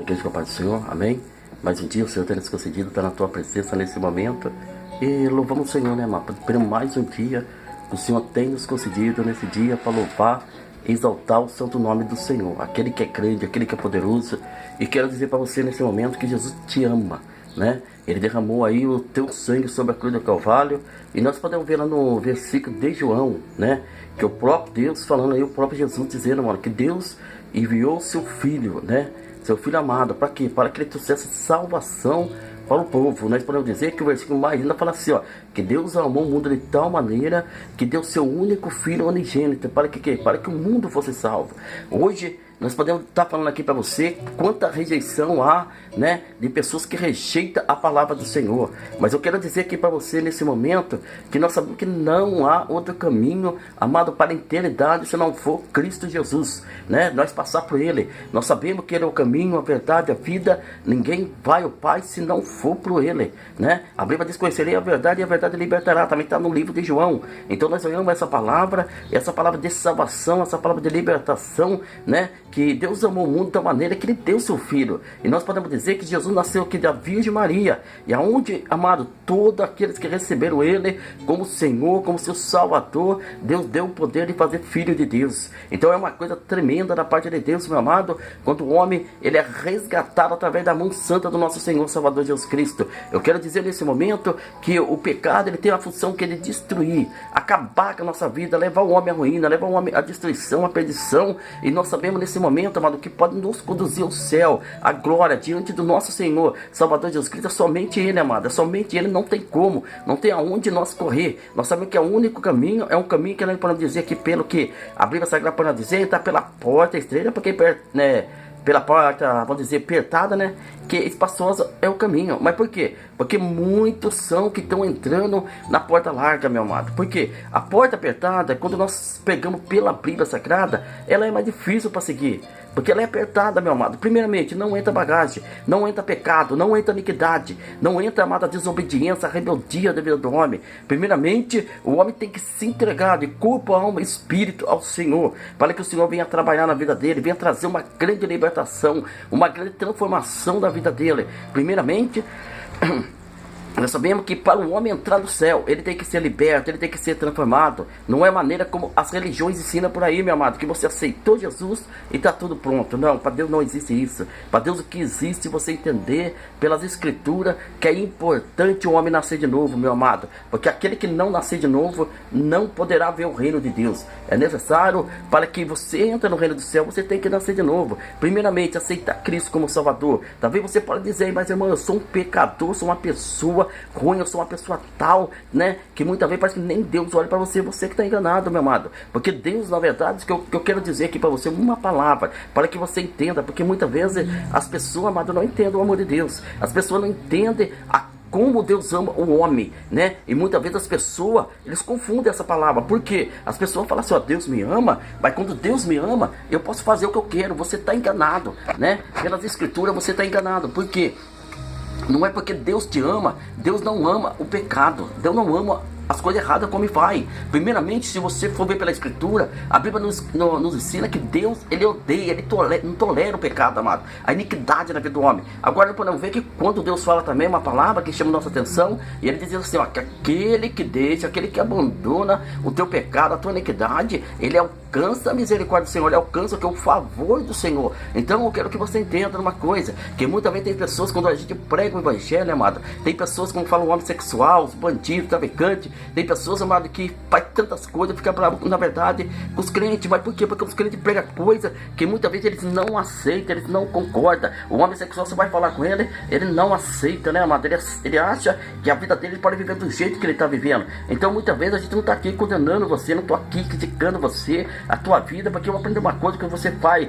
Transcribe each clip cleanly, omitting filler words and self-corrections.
Igreja com a paz do Senhor, amém? Mais um dia o Senhor tem nos concedido, está na tua presença nesse momento. E louvamos o Senhor, né, amado? Por mais um dia que o Senhor tem nos concedido nesse dia para louvar e exaltar o santo nome do Senhor. Aquele que é grande, aquele que é poderoso. E quero dizer para você nesse momento que Jesus te ama, né? Ele derramou aí o teu sangue sobre a cruz do Calvário. E nós podemos ver lá no versículo de João, né? Que o próprio Deus falando aí, o próprio Jesus dizendo, mano, que Deus enviou seu Filho, né? Seu Filho amado, para quê? Para que ele trouxesse salvação para o povo. Nós podemos dizer que o versículo mais ainda fala assim, ó, que Deus amou o mundo de tal maneira que deu seu único Filho unigênito, para que quê? Para que o mundo fosse salvo. Hoje nós podemos estar falando aqui para você quanta rejeição há, né, de pessoas que rejeitam a palavra do Senhor. Mas eu quero dizer aqui para você nesse momento que nós sabemos que não há outro caminho, amado, para a eternidade se não for Cristo Jesus, né? Nós passar por Ele. Nós sabemos que Ele é o caminho, a verdade, a vida. Ninguém vai ao Pai se não for por Ele, né? A Bíblia diz: conhecerei a verdade e a verdade libertará. Também está no livro de João. Então nós olhamos essa palavra de salvação, essa palavra de libertação, né? Que Deus amou o mundo da maneira que Ele deu seu Filho. E nós podemos dizer que Jesus nasceu aqui da Virgem Maria. E aonde, amado, todos aqueles que receberam Ele como Senhor, como seu Salvador, Deus deu o poder de fazer filho de Deus. Então é uma coisa tremenda da parte de Deus, meu amado, quando o homem ele é resgatado através da mão santa do nosso Senhor Salvador Jesus Cristo. Eu quero dizer nesse momento que o pecado ele tem a função que ele destruir, acabar com a nossa vida, levar o homem à ruína, levar o homem à destruição, à perdição. E nós sabemos nesse momento, amado, que pode nos conduzir ao céu, à glória, diante do nosso Senhor Salvador Jesus Cristo. É somente Ele, amado, é somente Ele, não tem como, não tem aonde nós correr. Nós sabemos que é o único caminho, é um caminho que nós podemos dizer que pelo que a Bíblia Sagrada pode dizer, está pela porta estreita, porque né, pela porta, vamos dizer, apertada, né? Que espaçosa é o caminho. Mas por quê? Porque muitos são que estão entrando na porta larga, meu amado. Porque a porta apertada, quando nós pegamos pela Bíblia Sagrada, ela é mais difícil para seguir. Porque ela é apertada, meu amado. Primeiramente, não entra bagagem, não entra pecado, não entra iniquidade, não entra, amada, desobediência, a rebeldia da vida do homem. Primeiramente, o homem tem que se entregar de corpo, alma e espírito ao Senhor, para que o Senhor venha trabalhar na vida dele, venha trazer uma grande libertação, uma grande transformação da vida dele. Primeiramente, nós sabemos que para o homem entrar no céu, ele tem que ser liberto, ele tem que ser transformado. Não é maneira como as religiões ensinam por aí, meu amado, que você aceitou Jesus e está tudo pronto. Não, para Deus não existe isso. Para Deus o que existe é você entender pelas escrituras que é importante o homem nascer de novo, meu amado. Porque aquele que não nascer de novo não poderá ver o reino de Deus. É necessário, para que você entre no reino do céu, você tem que nascer de novo. Primeiramente, aceitar Cristo como Salvador. Talvez você pode dizer: mas irmão, eu sou um pecador, sou uma pessoa ruim, eu sou uma pessoa tal, né, que muitas vezes parece que nem Deus olha para você, você que está enganado, meu amado. Porque Deus, na verdade, que eu quero dizer aqui para você uma palavra, para que você entenda, porque muitas vezes as pessoas, amado, não entendem o amor de Deus, as pessoas não entendem como Deus ama o homem, né? E muitas vezes as pessoas, eles confundem essa palavra. Por quê? As pessoas falam assim: ó, Deus me ama, mas quando Deus me ama, eu posso fazer o que eu quero. Você está enganado, né? Pelas escrituras você está enganado. Por quê? Não é porque Deus te ama, Deus não ama o pecado, Deus não ama as coisas erradas como vai. Primeiramente, se você for ver pela escritura, a Bíblia nos ensina que Deus, ele odeia, ele não tolera o pecado, amado, a iniquidade na vida do homem. Agora nós podemos ver que quando Deus fala também uma palavra que chama nossa atenção, e ele diz assim, ó, que aquele que deixa, aquele que abandona o teu pecado, a tua iniquidade, ele alcança a misericórdia do Senhor, ele alcança o favor do Senhor. Então eu quero que você entenda uma coisa, que muitas vezes tem pessoas, quando a gente prega o evangelho, amado, tem pessoas como falam homossexual, os bandidos, traficantes. Tem pessoas, amado, que faz tantas coisas, fica bravo, na verdade, com os crentes. Mas por quê? Porque os crentes pregam coisa que muitas vezes eles não aceitam, eles não concordam. O homem sexual, você vai falar com ele, ele não aceita, né, amado? Ele acha que a vida dele pode viver do jeito que ele está vivendo. Então, muitas vezes, a gente não está aqui condenando você, não estou aqui criticando você, a tua vida, porque eu aprendi uma coisa que você faz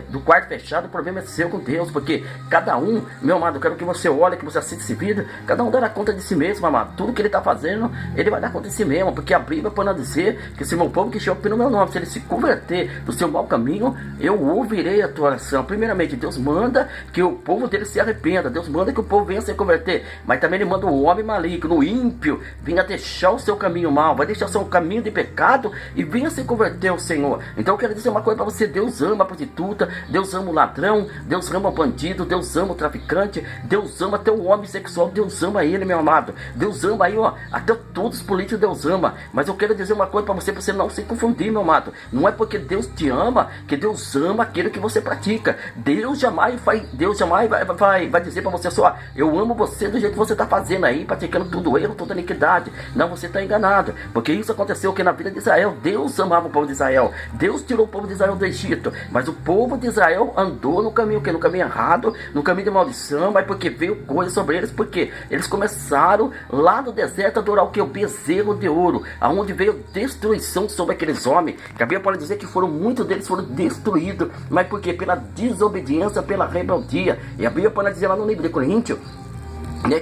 do quarto fechado, o problema é seu com Deus. Porque cada um, meu amado, eu quero que você olhe, que você assista esse vídeo, cada um dará conta de si mesmo, amado. Tudo que ele está fazendo, ele vai dar conta de si mesmo, porque a Bíblia pode dizer que se meu povo que chama pelo meu nome, se ele se converter do seu mau caminho, eu ouvirei a tua oração. Primeiramente, Deus manda que o povo dele se arrependa, Deus manda que o povo venha se converter, mas também ele manda o homem maligno, o ímpio, venha deixar o seu caminho mal, vai deixar o seu caminho de pecado e venha se converter converteu, Senhor. Então eu quero dizer uma coisa para você: Deus ama a prostituta, Deus ama o ladrão, Deus ama o bandido, Deus ama o traficante, Deus ama até o homem sexual, Deus ama ele, meu amado. Deus ama aí, ó, até todos os políticos Deus ama. Mas eu quero dizer uma coisa para você não se confundir, meu amado. Não é porque Deus te ama que Deus ama aquilo que você pratica. Deus jamais vai dizer para você só: eu amo você do jeito que você está fazendo aí, praticando tudo erro, toda iniquidade. Não, você está enganado, porque isso aconteceu que na vida de Israel. Deus amava o povo de Israel, Deus tirou o povo de Israel do Egito, mas o povo de Israel andou no caminho no caminho errado, no caminho de maldição. Mas porque veio coisa sobre eles, porque eles começaram lá no deserto a adorar o que? O bezerro de ouro, aonde veio destruição sobre aqueles homens, que a Bíblia pode dizer que muitos deles foram destruídos. Mas por quê? Pela desobediência, pela rebeldia. E a Bíblia pode dizer lá no livro de Coríntios,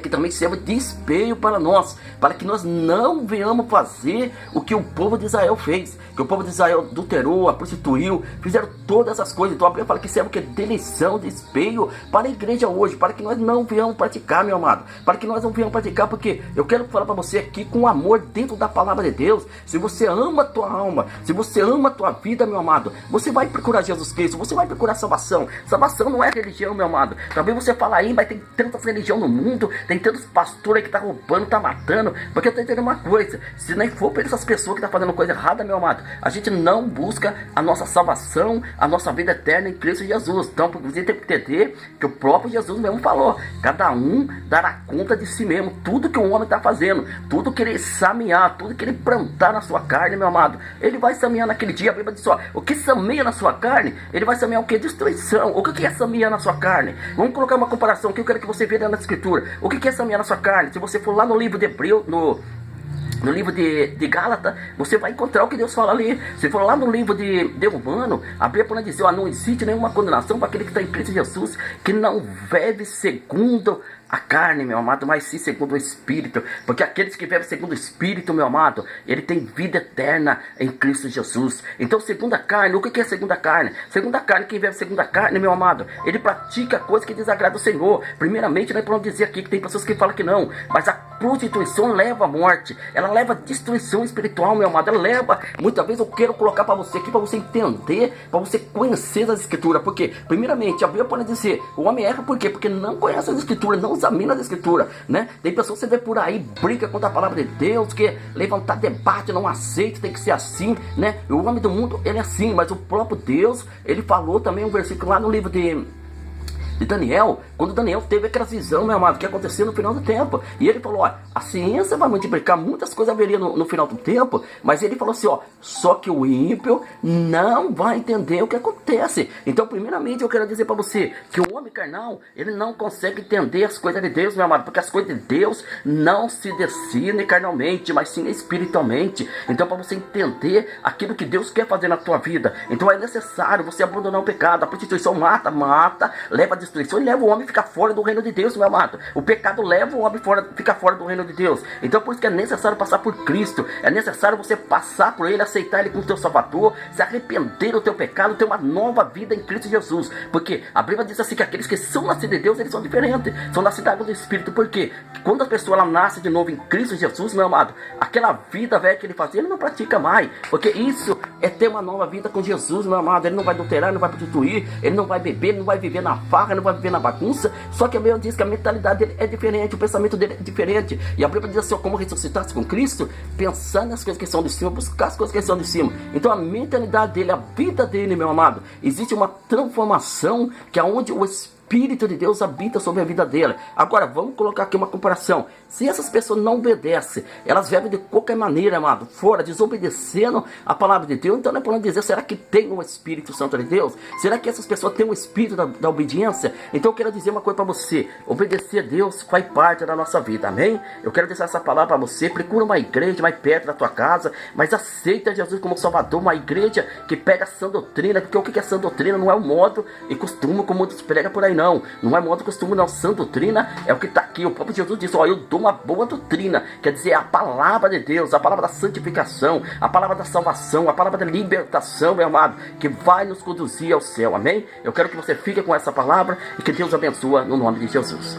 que também serve de espelho para nós, para que nós não venhamos fazer o que o povo de Israel fez, que o povo de Israel adulterou, prostituiu, fizeram todas essas coisas. Então a Bíblia fala que serve de lição, de espelho para a igreja hoje, para que nós não venhamos praticar, meu amado, para que nós não venhamos praticar, porque eu quero falar para você aqui com amor dentro da palavra de Deus. Se você ama a tua alma, se você ama a tua vida, meu amado, você vai procurar Jesus Cristo, você vai procurar salvação. Salvação não é religião, meu amado. Talvez você fale aí, mas tem tantas religiões no mundo, tem tantos pastores aí que tá roubando, tá matando. Porque eu tô entendendo uma coisa: se nem for por essas pessoas que tá fazendo coisa errada, meu amado, a gente não busca a nossa salvação, a nossa vida eterna em Cristo Jesus. Então você tem que entender que o próprio Jesus mesmo falou: cada um dará conta de si mesmo. Tudo que o homem tá fazendo, tudo que ele semear, tudo que ele plantar na sua carne, meu amado, ele vai semear naquele dia. A Bíblia diz: ó, o que semeia na sua carne, ele vai semear o que? Destruição. O que é semear na sua carne? Vamos colocar uma comparação que eu quero que você veja na escritura. O que é semear na sua carne? Se você for lá no livro de Hebreu, no livro de Gálatas, você vai encontrar o que Deus fala ali. Se for lá no livro de Romano, a Bíblia pode dizer: ó, não existe nenhuma condenação para aquele que está em Cristo Jesus, que não vive segundo a carne, meu amado, mas sim segundo o Espírito. Porque aqueles que vivem segundo o Espírito, meu amado, ele tem vida eterna em Cristo Jesus. Então, segunda carne, o que é segunda carne? Segunda carne, quem vive segunda carne, meu amado, ele pratica coisas que desagradam o Senhor. Primeiramente, nós podemos dizer aqui que tem pessoas que falam que não, mas a prostituição leva à morte, ela leva à destruição espiritual, meu amado. Ela leva, muitas vezes eu quero colocar para você aqui, para você entender, para você conhecer as Escrituras. Porque, primeiramente, a Bíblia pode dizer: o homem erra por quê? Porque não conhece as Escrituras, não examina as Escrituras, né? Tem pessoas que você vê por aí, briga contra a palavra de Deus, que levantar debate, não aceita, tem que ser assim, né? O homem do mundo, ele é assim, mas o próprio Deus, ele falou também um versículo lá no livro de Daniel, quando Daniel teve aquela visão, meu amado, que aconteceu no final do tempo. E ele falou: ó, a ciência vai multiplicar, muitas coisas haveria no final do tempo. Mas ele falou assim: ó, só que o ímpio não vai entender o que acontece. Então, primeiramente, eu quero dizer para você que o homem carnal, ele não consegue entender as coisas de Deus, meu amado, porque as coisas de Deus não se decidem carnalmente, mas sim espiritualmente. Então, para você entender aquilo que Deus quer fazer na tua vida, então é necessário você abandonar o pecado. A prostituição mata, leva a destruição e leva o homem a ficar fora do reino de Deus, meu amado. O pecado leva o homem a ficar fora do reino de Deus. Então por isso que é necessário passar por Cristo. É necessário você passar por Ele, aceitar Ele como teu Salvador, se arrepender do teu pecado, ter uma nova vida em Cristo Jesus. Porque a Bíblia diz assim que aqueles que são nascidos de Deus, eles são diferentes, são nascidos da água do Espírito. Por quê? Quando a pessoa ela nasce de novo em Cristo Jesus, meu amado, aquela vida velha que ele fazia, ele não pratica mais. Porque isso é ter uma nova vida com Jesus, meu amado. Ele não vai adulterar, ele não vai prostituir, ele não vai beber, ele não vai viver na farra, não vai viver na bagunça. Só que a Bíblia diz que a mentalidade dele é diferente, o pensamento dele é diferente. E a Bíblia diz assim: ó, como ressuscitasse com Cristo, pensar nas coisas que são de cima, buscar as coisas que são de cima. Então a mentalidade dele, a vida dele, meu amado, existe uma transformação que é onde o Espírito de Deus habita sobre a vida dela. Agora, vamos colocar aqui uma comparação. Se essas pessoas não obedecem, elas vivem de qualquer maneira, amado, fora, desobedecendo a palavra de Deus. Então nós podemos dizer: será que tem o Espírito Santo de Deus? Será que essas pessoas têm o Espírito da obediência? Então eu quero dizer uma coisa para você: obedecer a Deus faz parte da nossa vida, amém? Eu quero deixar essa palavra para você. Procura uma igreja mais perto da tua casa, mas aceita Jesus como Salvador, uma igreja que pega a sã doutrina. Porque o que é sã doutrina? Não é o modo e costume como muitos pregam por aí, não é modo e costume, não. Sã doutrina é o que está aqui. O próprio Jesus disse: ó, eu dou uma boa doutrina, quer dizer, a palavra de Deus, a palavra da santificação, a palavra da salvação, a palavra da libertação, meu amado, que vai nos conduzir ao céu, amém? Eu quero que você fique com essa palavra e que Deus abençoe no nome de Jesus.